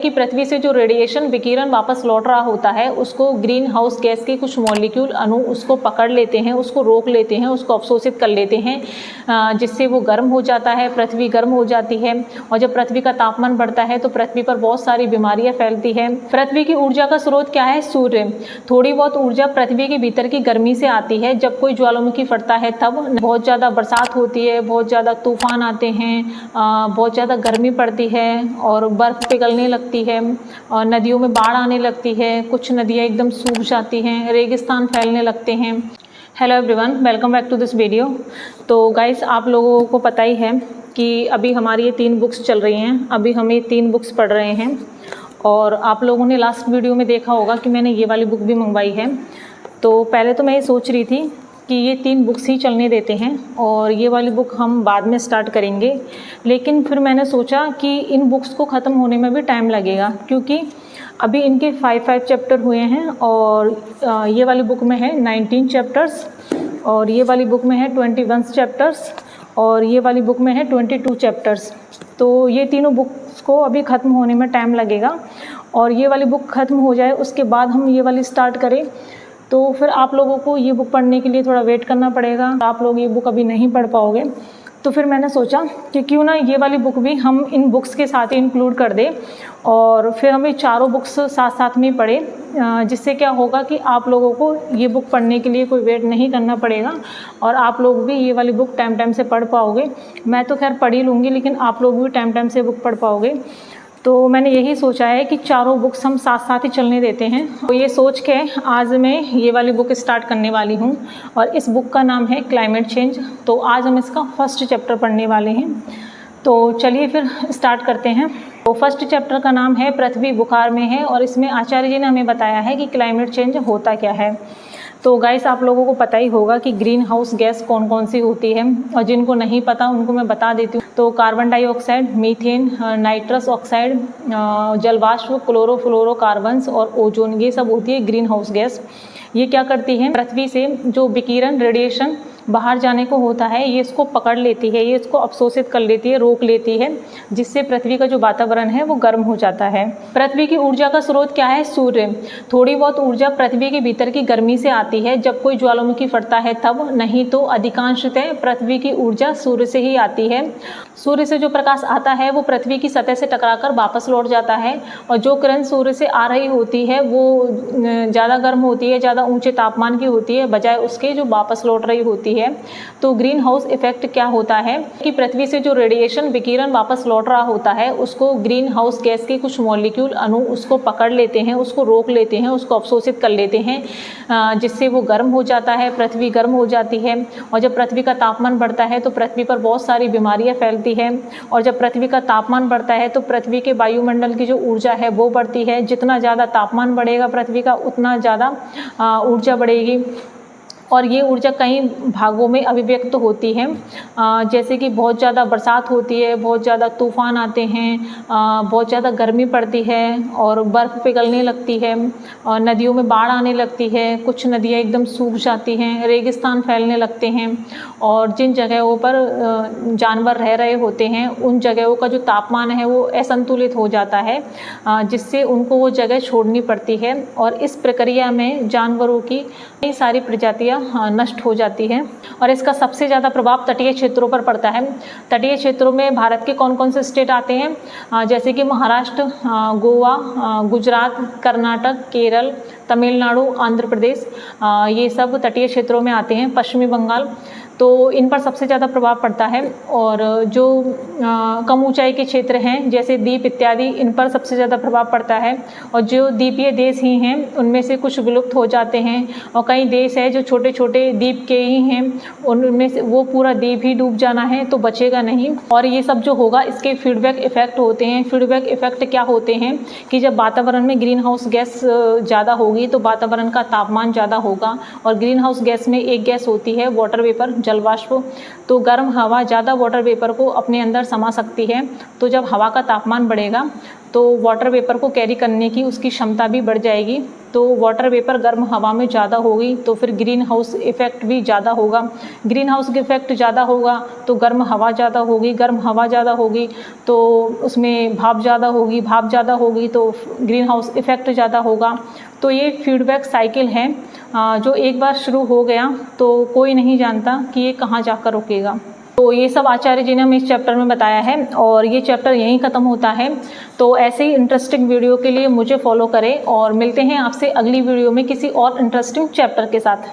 कि पृथ्वी से जो रेडिएशन विकिरण वापस लौट रहा होता है उसको ग्रीन हाउस गैस के कुछ मॉलिक्यूल अणु उसको पकड़ लेते हैं, उसको रोक लेते हैं, उसको अवशोषित कर लेते हैं, जिससे वो गर्म हो जाता है, पृथ्वी गर्म हो जाती है। और जब पृथ्वी का तापमान बढ़ता है तो पृथ्वी पर बहुत सारी बीमारियां फैलती हैं। पृथ्वी की ऊर्जा का स्रोत क्या है? सूर्य। थोड़ी बहुत ऊर्जा पृथ्वी के भीतर की गर्मी से आती है। जब कोई ज्वालामुखी फटता है तब बहुत ज़्यादा बरसात होती है, बहुत ज़्यादा तूफान आते हैं, बहुत ज़्यादा गर्मी पड़ती है और बर्फ़ पिघलने लगती है और नदियों में बाढ़ आने लगती है। कुछ नदियाँ एकदम सूख जाती हैं, रेगिस्तान फैलने लगते हैं। Hello everyone, welcome back to this video. तो गाइस, आप लोगों को पता ही है कि अभी हमारी ये 3 बुक्स चल रही हैं। अभी हम ये 3 बुक्स पढ़ रहे हैं और आप लोगों ने लास्ट वीडियो में देखा होगा कि मैंने ये वाली बुक भी मंगवाई है। तो पहले तो मैं ये सोच रही थी कि ये 3 बुक्स ही चलने देते हैं और ये वाली बुक हम बाद में स्टार्ट करेंगे, लेकिन फिर मैंने सोचा कि इन बुक्स को ख़त्म होने में भी टाइम लगेगा, क्योंकि अभी इनके 5 चैप्टर हुए हैं और ये वाली बुक में है 19 चैप्टर्स और ये वाली बुक में है 21 चैप्टर्स और ये वाली बुक में है 22 चैप्टर्स। तो ये तीनों बुक्स को अभी ख़त्म होने में टाइम लगेगा और ये वाली बुक ख़त्म हो जाए उसके बाद हम ये वाली स्टार्ट करें तो फिर आप लोगों को ये बुक पढ़ने के लिए थोड़ा वेट करना पड़ेगा। आप लोग ये बुक अभी नहीं पढ़ पाओगे, तो फिर मैंने सोचा कि क्यों ना ये वाली बुक भी हम इन बुक्स के साथ ही इंक्लूड कर दें और फिर हम ये चारों बुक्स साथ साथ में पढ़े, जिससे क्या होगा कि आप लोगों को ये बुक पढ़ने के लिए कोई वेट नहीं करना पड़ेगा और आप लोग भी ये वाली बुक टाइम टाइम से पढ़ पाओगे। मैं तो खैर पढ़ ही लूँगी, लेकिन आप लोग भी टाइम टाइम से बुक पढ़ पाओगे। तो मैंने यही सोचा है कि चारों बुक्स हम साथ साथ ही चलने देते हैं। तो ये सोच के आज मैं ये वाली बुक स्टार्ट करने वाली हूँ और इस बुक का नाम है क्लाइमेट चेंज। तो आज हम इसका फर्स्ट चैप्टर पढ़ने वाले हैं। तो चलिए फिर स्टार्ट करते हैं। तो फर्स्ट चैप्टर का नाम है पृथ्वी बुखार में है और इसमें आचार्य जी ने हमें बताया है कि क्लाइमेट चेंज होता क्या है। तो गाइस, आप लोगों को पता ही होगा कि ग्रीन हाउस गैस कौन कौन सी होती है और जिनको नहीं पता उनको मैं बता देती हूँ। तो carbon dioxide, methane, nitrous oxide, जलवाष्प, क्लोरोफ्लोरोकार्बन्स और ओजोन, ये सब होती है ग्रीन हाउस गैस। ये क्या करती है? पृथ्वी से जो विकिरण रेडिएशन बाहर जाने को होता है ये इसको पकड़ लेती है, ये इसको अवशोषित कर लेती है, रोक लेती है, जिससे पृथ्वी का जो वातावरण है वो गर्म हो जाता है। पृथ्वी की ऊर्जा का स्रोत क्या है? सूर्य। थोड़ी बहुत ऊर्जा पृथ्वी के भीतर की गर्मी से आती है जब कोई ज्वालामुखी फटता है तब, नहीं तो अधिकांशतः पृथ्वी की ऊर्जा सूर्य से ही आती है। सूर्य से जो प्रकाश आता है वो पृथ्वी की सतह से टकराकर वापस लौट जाता है और जो किरण सूर्य से आ रही होती है वो ज़्यादा गर्म होती है, ज़्यादा ऊंचे तापमान की होती है बजाय उसके जो वापस लौट रही होती है। तो ग्रीन हाउस इफेक्ट क्या होता है कि पृथ्वी से जो रेडिएशन विकिरण वापस लौट रहा होता है उसको ग्रीन हाउस गैस के कुछ मॉलिक्यूल अणु उसको पकड़ लेते हैं, उसको रोक लेते हैं, उसको अवशोषित कर लेते हैं, जिससे वो गर्म हो जाता है, पृथ्वी गर्म हो जाती है। और जब पृथ्वी का तापमान बढ़ता है तो पृथ्वी पर बहुत सारी बीमारियां फैलती है और जब पृथ्वी का तापमान बढ़ता है तो पृथ्वी के वायुमंडल की जो ऊर्जा है वो बढ़ती है। जितना ज़्यादा तापमान बढ़ेगा पृथ्वी का उतना ज़्यादा ऊर्जा बढ़ेगी और ये ऊर्जा कई भागों में अभिव्यक्त होती है, जैसे कि बहुत ज़्यादा बरसात होती है, बहुत ज़्यादा तूफान आते हैं, बहुत ज़्यादा गर्मी पड़ती है और बर्फ़ पिघलने लगती है और नदियों में बाढ़ आने लगती है। कुछ नदियाँ एकदम सूख जाती हैं, रेगिस्तान फैलने लगते हैं और जिन जगहों पर जानवर रह रहे होते हैं उन जगहों का जो तापमान है वो असंतुलित हो जाता है, जिससे उनको वो जगह छोड़नी पड़ती है और इस प्रक्रिया में जानवरों की कई सारी प्रजातियाँ नष्ट हो जाती है। और इसका सबसे ज़्यादा प्रभाव तटीय क्षेत्रों पर पड़ता है। तटीय क्षेत्रों में भारत के कौन कौन से स्टेट आते हैं? जैसे कि महाराष्ट्र, गोवा, गुजरात, कर्नाटक, केरल, तमिलनाडु, आंध्र प्रदेश, ये सब तटीय क्षेत्रों में आते हैं। पश्चिमी बंगाल, तो इन पर सबसे ज़्यादा प्रभाव पड़ता है। और जो कम ऊंचाई के क्षेत्र हैं जैसे द्वीप इत्यादि, इन पर सबसे ज़्यादा प्रभाव पड़ता है और जो द्वीपीय देश ही हैं उनमें से कुछ विलुप्त हो जाते हैं और कई देश है जो छोटे छोटे द्वीप के ही हैं, उनमें से वो पूरा द्वीप ही डूब जाना है तो बचेगा नहीं। और ये सब जो होगा इसके फीडबैक इफेक्ट होते हैं। फीडबैक इफेक्ट क्या होते हैं कि जब वातावरण में ग्रीन हाउस गैस ज़्यादा होगी तो वातावरण का तापमान ज़्यादा होगा और ग्रीन हाउस गैस में एक गैस होती है वाटर वेपर, जलवाष्प। तो गर्म हवा ज़्यादा वाटर वेपर को अपने अंदर समा सकती है। तो जब हवा का तापमान बढ़ेगा तो वाटर वेपर को कैरी करने की उसकी क्षमता भी बढ़ जाएगी। तो वाटर वेपर गर्म हवा में ज़्यादा होगी तो फिर ग्रीन हाउस इफ़ेक्ट भी ज़्यादा होगा। ग्रीन हाउस इफ़ेक्ट ज़्यादा होगा तो गर्म हवा ज़्यादा होगी, गर्म हवा ज़्यादा होगी तो उसमें भाप ज़्यादा होगी, भाप ज़्यादा होगी तो ग्रीन हाउस इफ़ेक्ट ज़्यादा होगा। तो ये फीडबैक साइकिल है जो एक बार शुरू हो गया तो कोई नहीं जानता कि ये कहाँ जाकर रुकेगा। तो ये सब आचार्य जी ने हमें इस चैप्टर में बताया है और ये चैप्टर यहीं ख़त्म होता है। तो ऐसे ही इंटरेस्टिंग वीडियो के लिए मुझे फॉलो करें और मिलते हैं आपसे अगली वीडियो में किसी और इंटरेस्टिंग चैप्टर के साथ।